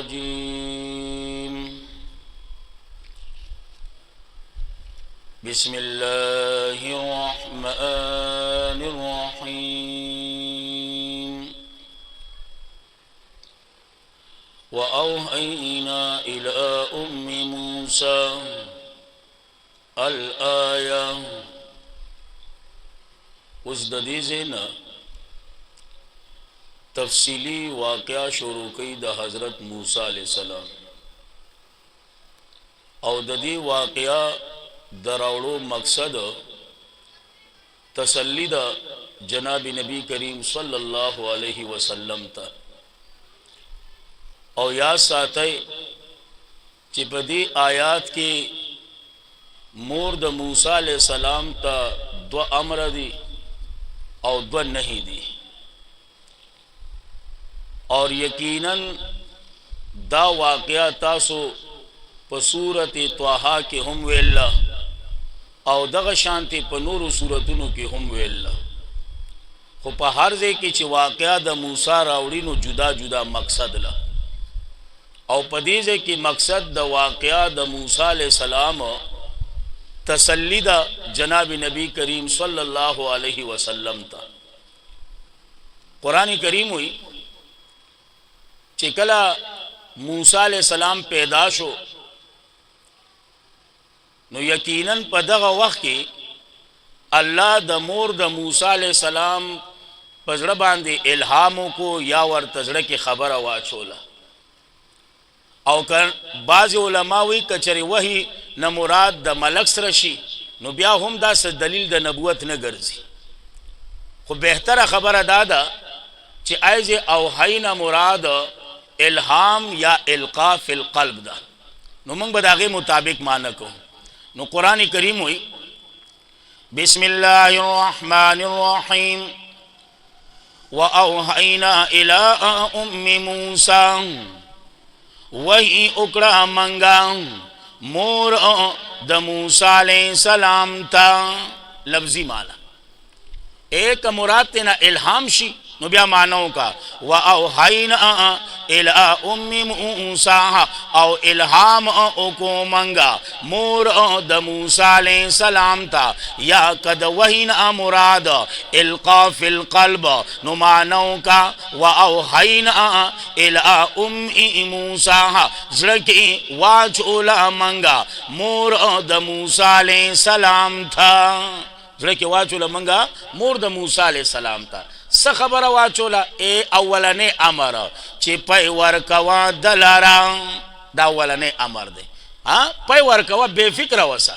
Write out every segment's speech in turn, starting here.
रजीम। बिस्मिल्लाहिर्रहमानिर्रहीम। व औहैना इला उम्मि मूसा अल आया। उस ददी से न तफसीली वाक़या शुरू कई द हज़रत मूसा अलैहिस्सलाम और ददी वाक़या दरावड़ो मकसद तसल्ली द जनाब नबी करीम सल्लल्लाहु अलैहि वसल्लम था और या साथे चिपदी आयात की मोर्द मूसा अलैहिस्सलाम ता दो अमर दी और दो नहीं दी और यकीनन दा वाक़या तासो पसूरत त्वाहा के हम वेल्ला और दग शांति पनूर सूरतुनु के हम वेल्ला खो पहाड़ जे की च वाक़या द मूसा रावड़ी नु जुदा जुदा मकसद ला और पदीजे की मकसद द वाक़या द मूसा अलैहिस्सलाम तसल्ली द जनाब नबी करीम सल्लल्लाहु अलैहि वसल्लम था। कुरान करीम हुई चिकला मूसा अलैहिस्सलाम पैदाश हो नो यकीनन पदग वक्त की अल्लाह द मोर द मूसा अलैहिस्सलाम पजड़ बांधे इल्हामों को या वर तजड़ की खबर वाचोला और कर बाज़ उलमा हुई कचरे वही न मुराद द मलक सरशी नो ब्या हम दा से दलील द नबुवत न गर्जी खो बेहतर खबर दादा चे ऐजे औहाई न मुराद इल्हाम या इल्का फिल क़ल्ब दा नो मंग बदागे मुताबिक मानको नो कुरान करीम हुई बिस्मिल्लाहिर्रहमानिर्रहीम व औहैना इला उम्मि मूसा वही उकड़ा मंगा मोर द मूसा अलैहिस्सलाम ता लफ्जी माना एक मुराद तेना इल्हाम शी नो ब्या मानों का व औहैना इला उम्मि मूसा औ इल्हाम को मंगा मोर द मूसा अलैहिस्सलाम ता या कद वही न मुराद इल्का फिल क़ल्ब नो मानों का व औहैना इला उम्मि मूसा जड़की वाचोला मंगा मोर द मूसा अलैहिस्सलाम था जड़की वाचोला मंगा मोर द मूसा अलैहिस्सलाम था स खबर वाचोला ए अव्वलने अमर चे पै वरकवा दलारा दा अव्वलने अमर दे हाँ पै वरकवा बेफिक्र वसा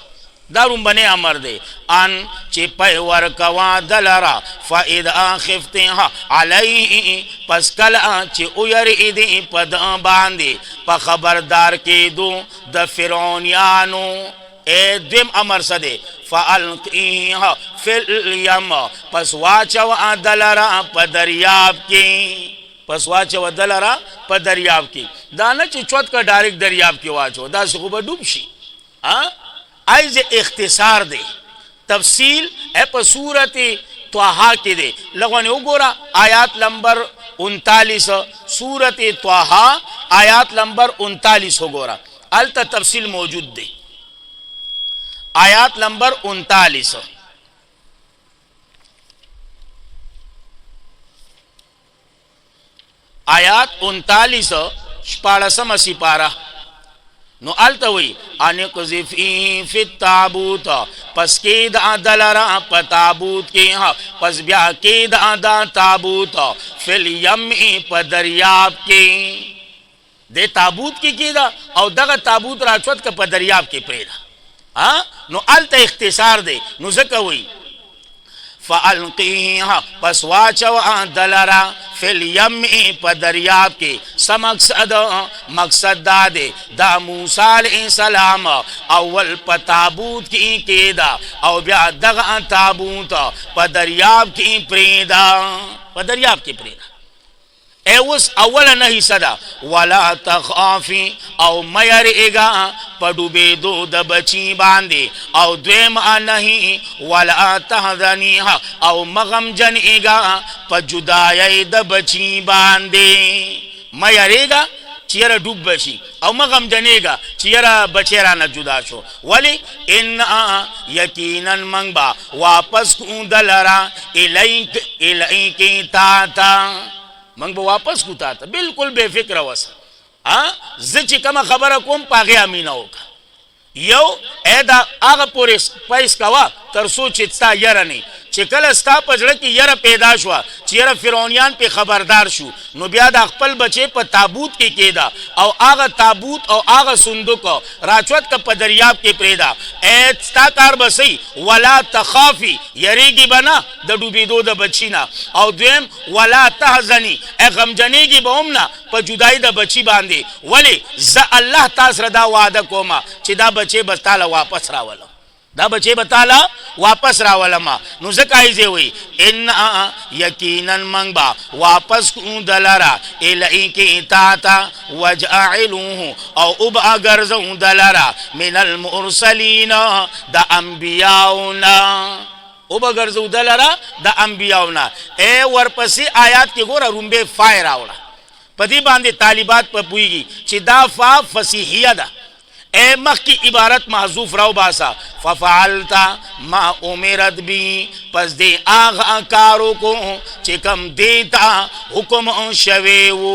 दारुम बने अमर दे अन चे पै वरकवा दलारा फ़इदा खिफ्तिहा अलैहि पस कल चे उयर इदे पद बांधे प खबरदार के दो द फिरौनियानो ए द्विम अमर सदे फ़अल्क़ीहा फिल यम पस वाचव दलरा प दरियाब की पस वाचव दलरा प दरियाब की दाना चिचवत का डायरेक्ट दरियाब की वाचो दा सुबह डूबशी हाँ आइज इख्तिसार दे तफसील ए प सूरत त्वाहा के दे लगवाने उगोरा आयात नंबर 39 सूरत त्वाहा आयात नंबर 39 हो गोरा अल तफसील मौजूद दे आयात नंबर 39 आयात 39 पाड़सम सिपारा नो अलतवी अनक़ज़िफ़ी फ़ित ताबूत पस के दलरा प ताबूत के हाँ पस ब्या के दा ताबूत फिल यम्मी प दरियाब के दे ताबूत की दा और दग ताबूत राचवत का प दरियाब के प्रेरा हाँ नो अलत इख्तिसार दे नो ज़का हुई फ़अल्क़ीहा पस वाचव दलरा फिल यम्मी प दरियाब के समक़सद मकसद दादे दा मूसा अलैहिस्सलाम अव्वल प ताबूत की केदा और ब्या दगा ताबूत प दरियाब की प्रेदा प दरियाब की प्रेदा ए उस अव्वल नहीं सदा वला तखाफी औ मयरेगा पडुबे दो द बची बांधे औ द्वेम नहीं वला तहज़नी औ मगम जनेगा प जुदाई द बची बांधे मयरेगा چیرا ډوب بشي او مغم جنېګا چیرا بچیرا نه جدا شو ولی ان یقینا من با واپس کو دلرا الیک تا من با واپس کو تا بالکل بے فکر وس ز چې کوم خبره کوم پاغه امینه وک یو ادا هغه پورې پیس کوا تر سوچ تا یره نه چې کله ستا پجړه کې یره پیدا شو چې یره فرعونیان په خبردار شو نو بیا د خپل بچي په تابوت کې کېدا او هغه تابوت او هغه صندوق راچوت ک په دریاب کې پریدا اې ستا کار بسې ولا تخافي یریږي بنا د ډوبېدو د بچینا او دویم ولا تحزني غم جنېږي به همنا په جدای د بچی باندې ولی ز الله تاسو را دا وعده کوما چې دا بچي بستاله واپس راولم دا بچے بتالا واپس راولما نو زکای زی وی ان یقینا من با واپس کو دلرا الیکی تا وجعلوه او اب اگرزو دلرا من المرسلین دا انبیاؤنا او بگرزو دلرا دا انبیاؤنا اے ورپسی آیات کی گورا رنبے فائر آولا پدی باندے طالبات پر پوئیگی چی دا فا فسیحیہ دا اے مخ کی عبارت محذوف راو باسا ففعلتا ما امرت بھی پس دے آغا کارو کو چکم دیتا حکم شویو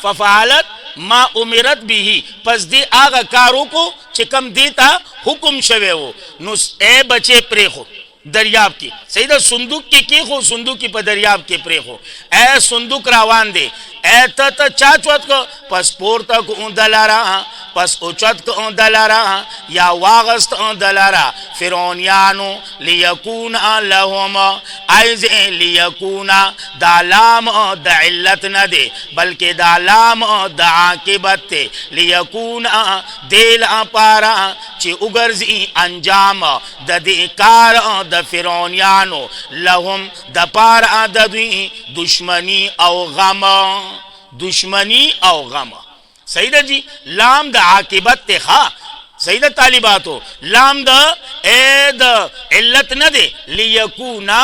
ففعلت ما امرت بھی پس دے آغا کارو کو چکم دیتا حکم شویو نو اے بچے پریخو دریاب کی سیدہ صندوق کی خو صندوق کی پا دریاب کی پریخو اے صندوق راوان دے اے تا چاچوت کو پس پورتا کو دلارا پس اوچت کو دلارا یا واغست دلارا فرعونیانو لیکون لهم ایز لیکون دا لام دا علت ندے بلکہ دا لام دا عاقبت تے لیکون دیل پارا چی اگرزی انجام دا دیکار دا فرعونیانو لهم دا پارا دا دوی دشمنی او غم دشمنی او غم سیدہ جی لام دا عاقبت تے خواہ سیدہ طالباتو لام دا اے دا علت ندے لیکونا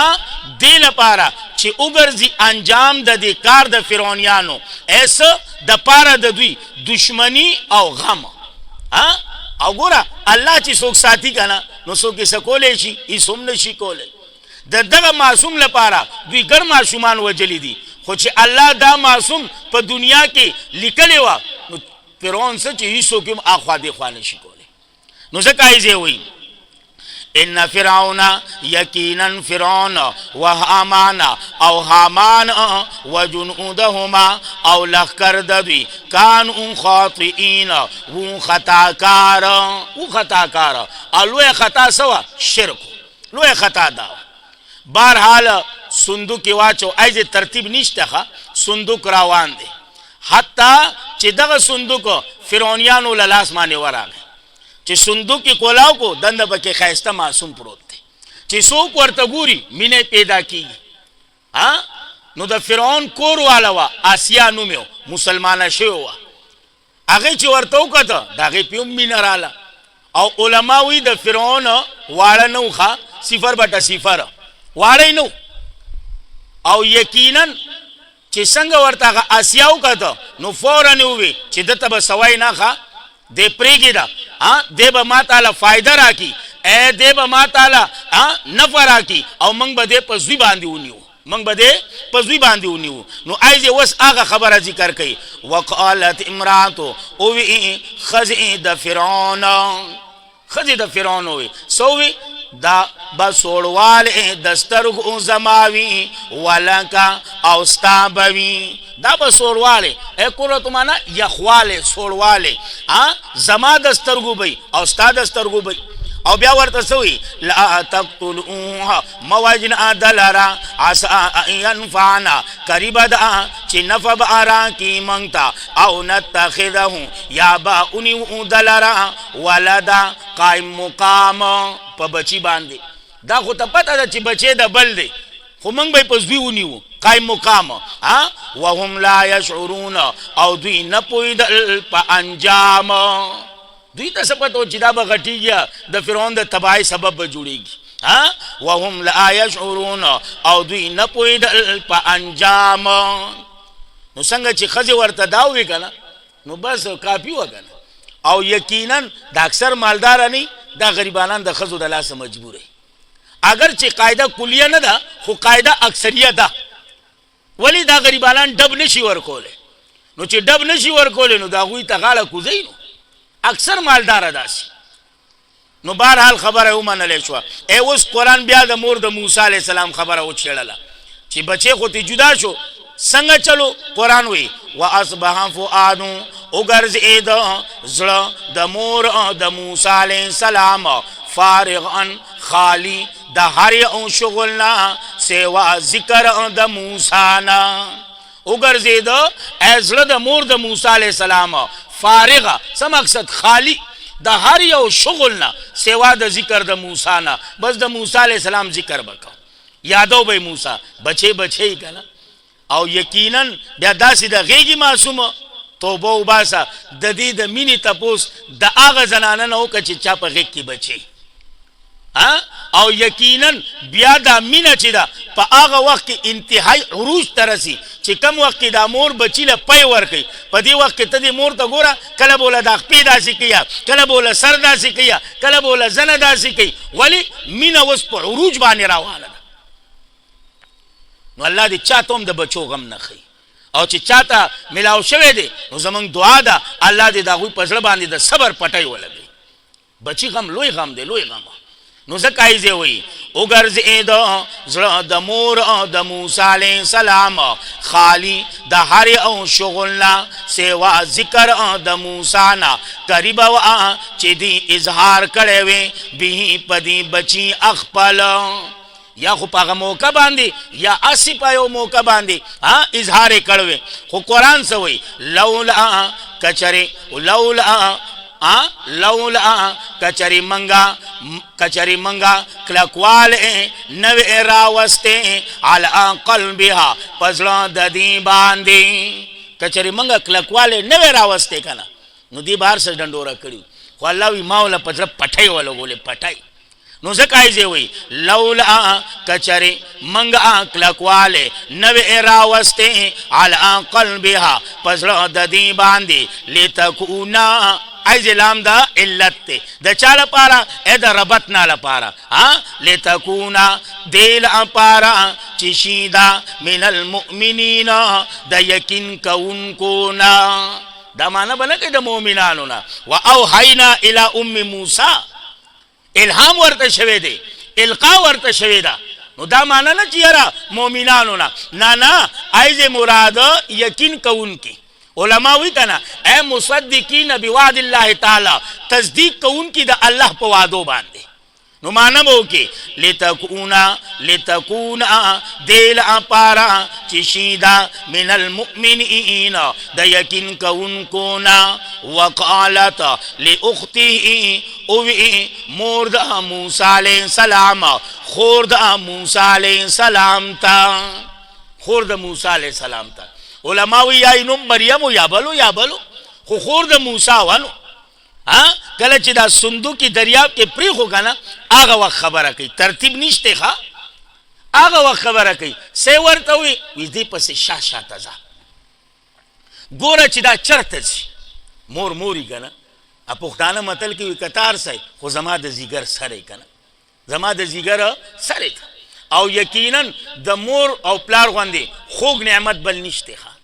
دل پارا چی اگرزی انجام دا دی کار دا فرعونیانو ایسا دا پارا دا دوی دشمنی او غم او گورا اللہ چی سوک ساتھی کنا نو سوکی سکولے چی اسم نشی کولے دا دغا معصوم لپارا دوی گر معصومان وجلی دی خوچ اللہ دا معصوم پا دنیا کی لکلے وا نو فرعون سے چی حصو کم آخوا دے خوانے شکولے نو زکایزے ہوئی ان فرعون یقینا فرعون و حامان او حامان و جنودهما او لخکر دوی کانو خاطئین و خطاکار لوے خطا سوا شرک لوے خطا دا بارحال صندوق کی واچو ایزے ترتیب نیشتا خوا صندوق راوان دے حتی چی دغا صندوق فرعونیانو للاس مانے ورا گئے چی صندوق کی کولاو کو دند بکی خیستہ معصوم پروت دے چی سوک ورطگوری مینے پیدا کی نو دا فرعون کور والا وا آسیا نومیو مسلمانہ شیو وا اگے چی ورطو کتا دا اگے پیوم مینر آلا او علماوی دا فرعون وارا نو خوا صفر بٹا صفر وارا نو او یقیناً چی سنگ ورطا غا آسیاو کتا نو فورا نووی چی دتا با سوائی نا خوا دے پریگی دا دے با ما تعالی فائدہ را کی اے دے با ما تعالی نفع را کی او منگ با دے پا زوی باندی ہونیو نو آئیزے وس آغا خبر ذکر کئی وقالت امراتو اوی خزی دا فرعون ہوئی سووی دا بسوڑوال دسترگو زماوی ولکا اوستابوی دا بسوڑوال اے قرآن مانا یخوال سوڑوال زما دسترگو بی اوستا دسترگو بی او بیا ورته سوی لا تقتلوها موجن دلرا عسى ينفعنا قریب دا چې نفع بارا کی منگتا او نتخذه یا با اونی دلرا ولدا قائم مقام په بچی باندې دا خو ته پته ده چې بچی د بل دی خو موږ به په زوی ونیو قائم مقام وهم لا يشعرون او دوی نه پوهېدل په انجام دوی ته څه پته و چې دا به غټېږي د فرعون د تباهۍ سبب به جوړېږي وهم لا يشعرون او دوی نه پوهېدل په انجام نو څنګه چې خزه ورته داوي کنه نو بس کافی وکنه او یقینا د اکثر مالدار نه دا غریبانان د خزو د لاس مجبورې اگر چې قاعده کلیه نه ده خو قاعده اکثریت ده ولی دا غریبانان ډب نشي ورکوله نو چې ډب نشي ورکوله نو دا غوي ته غاړه کوزي نو اکثر مالدار داسي نو بهرحال خبره ومنل شو اوس قرآن بیا د مور د موسی علی السلام خبره وچړله چې بچي خو ته جدا شو څنګه چلو قرآن وی واصبح فؤاد وګرځید زړه د مور د موسی علی السلام فارغا خالی د هر یو شغلنا سوا ذکر د موسی نا وګرځید زړه د مور د موسی علی السلام فارغه څه مقصد خالی د هر یو شغلنا سوا د ذکر د موسی نا بس د موسی علی السلام ذکر وکاو یادو به موسی بچي کنه او یقینا بیا داسې د غیږی معصومه توبه وباسه د دې د مینې تپوس د هغه زنانه نه وکړه چې چا په غیږ کې بچي او یقینا بیا دا مینه چې ده په هغه وخت کې انتهایی عروج ته رسي چې کم وخت کې دا مور بچي له پی ورکوي په دې وخت کې ته دې مور ته ګوره کله به له دا خپې داسې کوي کله به له سر داسې کوي کله به له زنه داسې کوي ولې مینه اوس په عروج باندې روانه ده نو الله دې چاته هم د بچو غم نه ښیي او چې چاته ملاو شوی دی نو زمونږ دعا ده الله دې د هغوی په زړه باندې د صبر پټی ولګوي بچي غم لوی غم دی لوی غم نو ځکه ایزې وایي وګرځېد زړه د مور د موسی علیه السلام خالی د هر یو شغل نه سوا ذکر د موسی نه قریبه وه چې دی اظهار کړی وی به په دې بچي اخپل یا خو پاغه موقع باندې یا اسی پایو موقع باندې اظهار کړو خو قرآن سوی لولا کچری لولا کچری منگا کلکوال نو راوسته علی قلبها پزړه د دې باندې کچری منگا کلکوال نو راوسته کنه نو دی بهر سره ډنډوره کړی خو الله وی ماوله پزړه پټای ولګولې پټای نو زکای زی وی لولا کچری منگا کلکواله نو راوسته علی قلبها پزړه د دې باندې لتکونا ایز لام دا علت ته د چاله پارا ا د ربطنا لپاره لتکونا دل پارا چشیدا من المؤمنین د یقین کونکو نا دا معنا بنه د مؤمنانو نا واوحینا الی ام موسی الهام ورته شوی دی القا ورته شوی دا نو دا معنا نه چې یاره مؤمنانو نه ایز مراد یقین کون کی علماء وی کنا اے مصدقین بوعد الله تعالی تصدیق کون کی دا الله په وعدو باندې نو معنا مو کې لتکونا دل اپارا چشیدا من المؤمنین د یقین کون کو نا وقالت لاخته او مور د موسی علیہ السلام خور د موسی علیہ السلام تا خور د موسی علیہ السلام تا علماء یا نوم مریم یا بلو خو خور د موسی ونو کله چې دا صندوقی دریاب کې پری خو کنه هغه وخت خبره کوي ترتیب نشته ښا هغه وخت خبره کوي سی ورته وي دې پسې شاته ځه ګوره چې دا چرته شي موري کنه پښتانه متل کې کتار سي خو زما د زیګر سره کنه زما د زیګر سره او یقینا د مور او پلار غوندي خوږ نعمت بل نشته ښا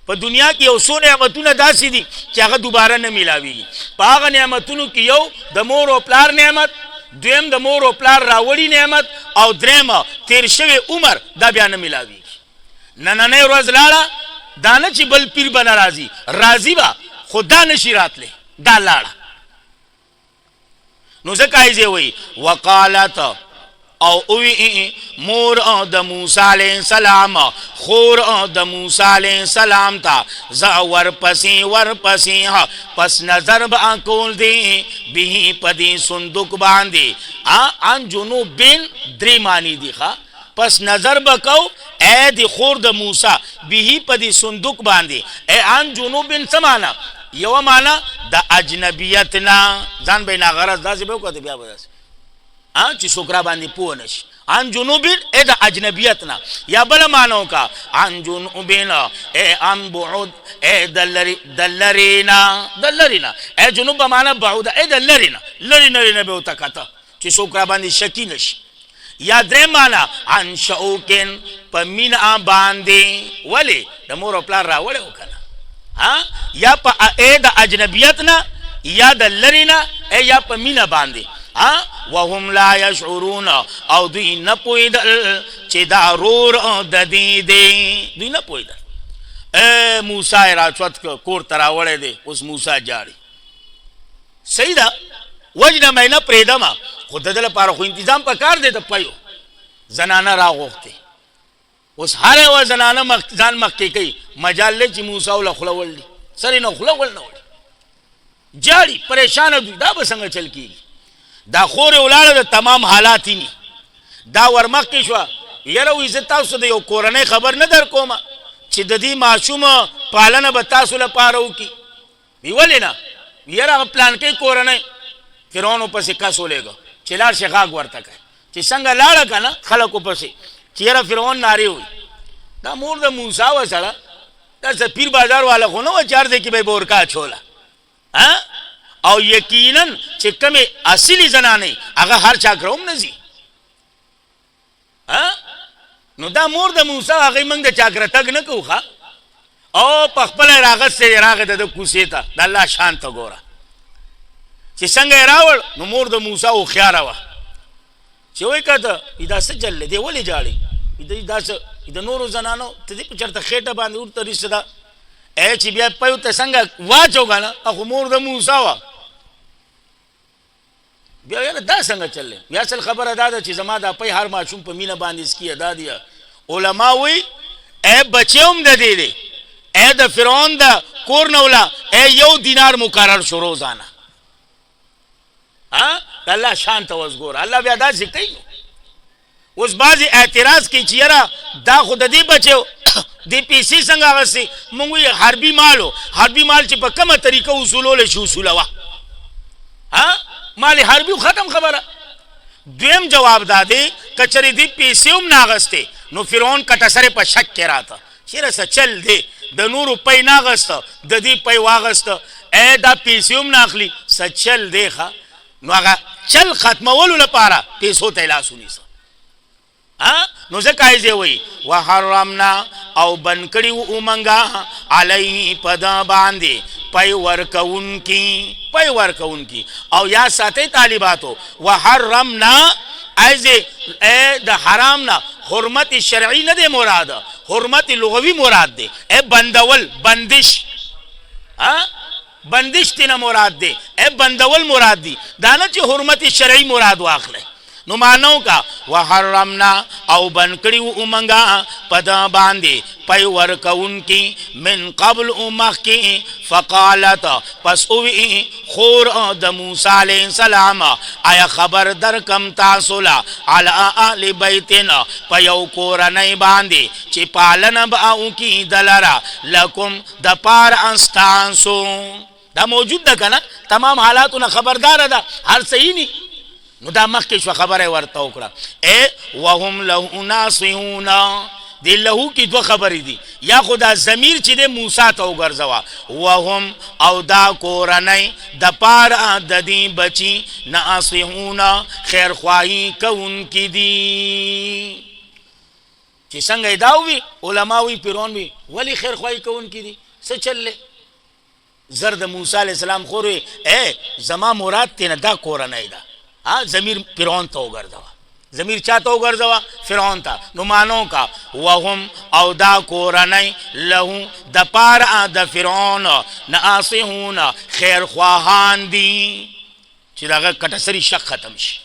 په دنیا کې یو څو نعمتونه داسې دي چې هغه دوباره نه ملاويږي په هغه نعمتونو کې یو د مور او پلار نعمت دویم د مور او پلار راوړي نعمت او دریم تیر شوی عمر دا بیا نه ملاويږي نننۍ ورځ لاړه دا نه چې بل پیر به نه راضي به خو دا نشي راتلی دا لاړه نو ځکه یې وایي وقالت او اوی مور د موسی علیہ السلام خور د موسی علیہ السلام تا ز ورپسی پس نظر با کول دی به پدی صندوق باندې ان جنوبین درې معنی دی ښا پس نظر بکاو اے دی خور د موسی به پدی صندوق باندې اے ان جنوبین سمانا یو معنا د اجنبیتنا ځان بین غرض داسې به کوته بیا بداس چې سوکرا باندې پوه نشي عن جنوبین اے دا اجنبیتنا یا بلا مانو کا عن جنوبین اے عن بعود اے دلرینا اے جنوب مانا بعود اے دلرینا لرینا بیوتا کتا چی سوکرا باندی شکی نشی یا درے مانا عن شعوکن پا مینا باندی ولی دا مور و پلار را ولی ہوکنا یا پا اے دا اجنبیتنا یا دلرینا اے یا پا مینا باندی وهم لا يشعرون او دوی نپویدل چی دا رور ددی دی دوی نپویدل اے موسیٰ راچوت کور تراوڑے دے اس موسیٰ جاری صحیح دا وجنہ میں نا پریدما خود دل پارا خو انتظام پا کار دے دا پیو زنانا را غوختے اس ہرے و زنانا زان مکی کئی مجال لے چی موسیٰ اولا خلول دی سری نو خلول نو جاری پریشان دوی دا بسنگ چل کی دا خور اولاد دا تمام حالاتی نی دا ورمق کی شوا یرو عزت تاسو دا یو کورنے خبر ندر کوما چی دا دی معشوم پالنا بتاسو لپارو کی بیولی نا یرا پلان کے کورنے فرعونو پسی کسو لے گا چی لار شخاق ورتا کئی چی سنگا لارا کنا خلقو پسی چی یرا فرعون ناری ہوئی دا مور دا موسیٰ و سڑا دا سا پیر بازار والا خونو و چار دے کی بے بورکا چھولا او یقیناً چی کمی اصلی زنانی اگا ہر چاکروم نزی نو دا مور دا موسیٰ آگئی منگ دا چاکر تگ نکو خوا او پخپل راغت سے راغت دا کوسیتا دا اللہ شانتا گورا چی سنگ راول نو مور دا موسیٰ او خیارا وا چی وی کہتا ایدہ سے جل لے دے ولی جاڑی ایدہ نورو زنانو تدی پچھرتا خیٹا باندی اورتا رشتہ اے چی بیا پیو تا سنگا واچو گا نا اخو مور دا موسیٰ وا بیا یار دا سنگا چل لے بیا اصل خبر ادا دا چی زما دا پای ہر معشوم پا مینا باندی اس کی ادا دیا علماء ہوئی اے بچے دے دے اے دا فرعون دا کور نولا اے یو دینار مقرر شروع زانا اللہ شان توزگور اللہ بیا دا سکتی اس بازی اعتراض کی چیرا دا خود دی بچے دی پیسی سنگا غسی منگوی حربی مال چی پا کم طریقہ اصولو لے شو اصولوا مالی حربی ختم خبر دویم جواب دادے کچری دی پیسیوم ناغستے نو فرعون کٹا سرے پا شک کے راتا چیرہ سا چل دے دا نورو پای ناغستا دا دی پای واغستا اے دا پیسیوم ناخلی سا چل دے خوا نو اگا چل ختمولو لپارا پیسو تیلا سنی سا نو زکایزے ہوئی وحرمنا او بنکڑی و امنگا علیہ پدا باندے پای ورکون کی او یا ساتے طالباتو وحرمنا ایزے اے دا حرامنا حرمت شرعی ندے مراد حرمت لغوی مراد دے اے بندول بندش تینا مراد دے اے بندول مراد دی دانا چی حرمت شرعی مراد واخلے نو مانو کا وحرمنا او بنکڑی و امنگا پدا باندے پای ورکون کی من قبل امخ کی فقالت پس اوی خور دا موسیٰ علیہ السلام آیا خبر در کم تاسولا علی آل بیتنا پیو کورنی باندے چی پالن باؤں کی دلرا لکم دا پار انستانسو دا موجود دا کنا تمام حالاتونا خبردار دا ہر صحیح نہیں نو دا مخکش و خبر ورطا اکڑا اے وهم لہو ناصحونا دی لہو کی دو خبری دی یا خدا ضمیر چی دے موسیٰ تاو گرزوا وهم او دا کورنی دا پارا دا دی بچی ناصحونا خیر خواہی کون کی دی چی سنگ ایداوی علماوی پیرون بھی ولی خیر خواہی کون کی دی سے چل لے زرد موسیٰ علیہ السلام خوروی اے زما مراد تینا دا کورنی دا ضمیر فرعون تا گردوا ضمیر چا تا گردوا فرعون تا نمانوں کا وهم او دا کورنی لہو دا پارا دا فرعون ناصحون خیر خواہان دی چی دا کٹسری شک ختم شی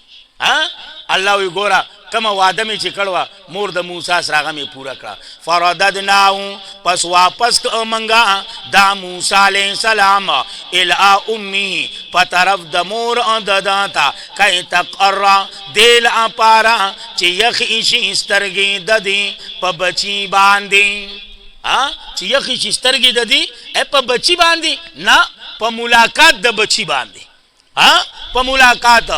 اللہ وی گورا کم وعدہ میں چکڑوا مور دا موسیٰ سراغہ میں پورا کرا فرددناہوں پس واپس منگا دا موسیٰ علیہ السلام الہ امی پترف دا مور داتا کئی تقرہ دیل پارا چی یخیشی استرگی ددی پا بچی باندی چی یخیشی استرگی ددی اے پا بچی باندی نا پا ملاقات دا بچی باندی ها په ملاقات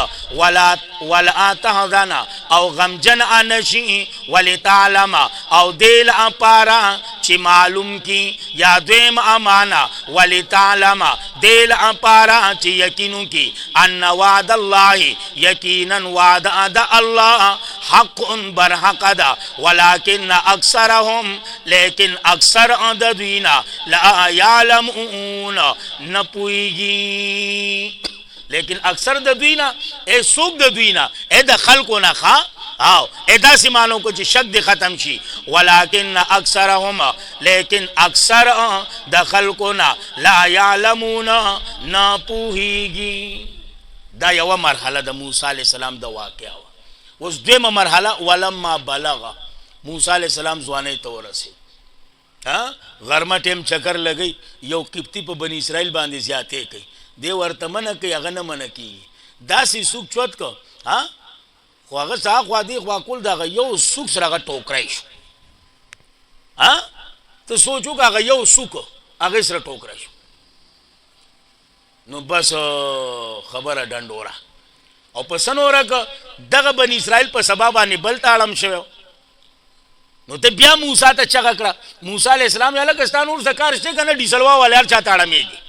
ولا تهذنا او غمجن انشي ولتعلم او دل اپارا چې معلوم کی یا دویم امانه ولتعلم دل اپارا چې یقینو کی ان وعد الله یقینا وعد الله حق برحق ده ولكن اکثرهم لیکن اکثر عددینا لا يعلمون نپویگی لیکن اکثر د دوی نه اے سوق د دوی نه اے د خلقو نه ښا او ادا سیمانو کو چې شک د ختم شي ولکن اکثرهم لیکن اکثر د خلقو نه لا يعلمون نه پوهیږي. دا یو مرحله د موسی علی السلام د واقعا اوس دیمه مرحله ولما بلغ موسی علی السلام ځواني ته ورسید. ها غرمه ټیم چکر لګی یو قبطی په بنی اسرائیل باندې زیاته کوي دی ورته منه کوي هغه نه منه کوي داسې سوق چوت کو ها خو هغه څه خو دی خو کول دا یو سوق سره هغه ټوکرای شو. ها ته سوچو هغه یو سوق هغه سره ټوکرای شو نو بس خبره ډنډوره او په سنوره ک دغه بنی اسرائیل په سبب باندې بل تاړم شو نو ته بیا موسی ته چغه کړه موسی علی السلام یاله کستان اور زکار شته کنه ډیسلوا ولر چا تاړمېږي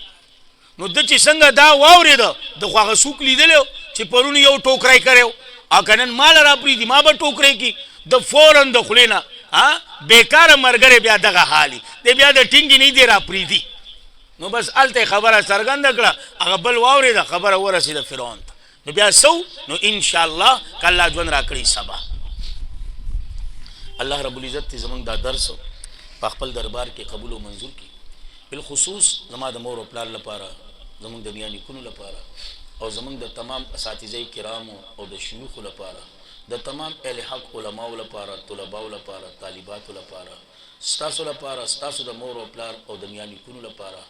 نو د چې څنګه دا واورید د خواغه سوق لیدل چې پرون یو ټوکرای کړو ا کنن مال را پری دی ما به ټوکرای کی د فورن د خلینا ها بیکار مرګره بیا دغه حالي دی بیا د ټینګ نه دی را پری دی نو بس الته خبره سرګند کړه هغه بل واورید خبره ورسید فرعون نو بیا سو نو ان شاء الله کله ژوند را کړی سبا الله رب العزت زمونږ دا درس په خپل دربار کې قبول او منظور کړي بالخصوص زما د مور او پلار لپاره زمونږ د میانی کونو لپاره او زمونږ د تمام اساتذه کرامو او د شيوخ لپاره د تمام اهل حق علماء لپاره طلباء لپاره طالبات لپاره ستاسو لپاره ستاسو د مور او پلار او د میانی کونو لپاره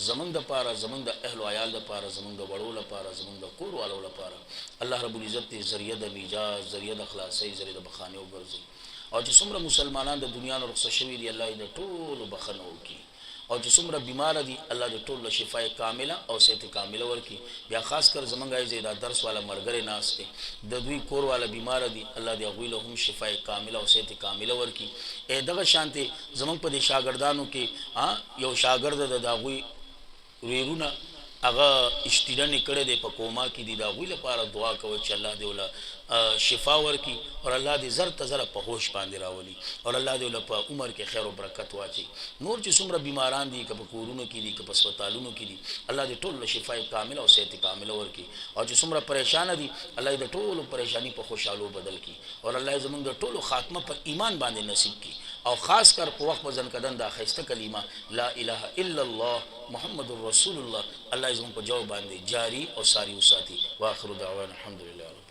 زمونږ د لپاره زمونږ د اهل او عیال لپاره زمونږ د وړو لپاره زمونږ د کور والو لپاره الله رب العزت ذریعہ د نجات ذریعہ د خلاصي ذریعہ د بخانه وګرځي او چې څومره مسلمانان د دنیا نه رخصت شوي دي الله دې ټول بخنه وکړي او چې څومره بیمار دي الله دې ټول شفای کامله او صحت کامله ورکړي. بیا خاص کر زمونږ ایزه درس والا مرګره ناس دي د دوی کور والا بیمار دي الله دې هغوی له هم شفای کامله او صحت کامله ورکړي. اې دغه شانتي زمونږ په دې شاګردانو کې یو شاګرد د داغوی ویرونه هغه اشتیرنه کړه د په کوما کې دي دا غوی لپاره دعا کوي چې الله دې ولا شفا ورکي او الله دې زر تزر په هوش باندې راولي او الله دې ولا په عمر کې خیر او برکت واچي. نور چې څومره بیماران دي کله کورونو کې دي کله هسپتالونو کې دي الله دې ټول شفای کامل او صحت کامل ورکي او چې څومره پریشان دي الله دې ټول پریشانی په خوشحالو بدل کړي او الله زمونږ د ټولو خاتمه پر ایمان باندې نصیب کړي او خاص کر په وخت ځن کدن دا خسته کلمه لا اله الا الله محمد رسول الله الله زموږ په جواب باندې جاری او ساری وساتي. واخر دعوانا الحمدلله رب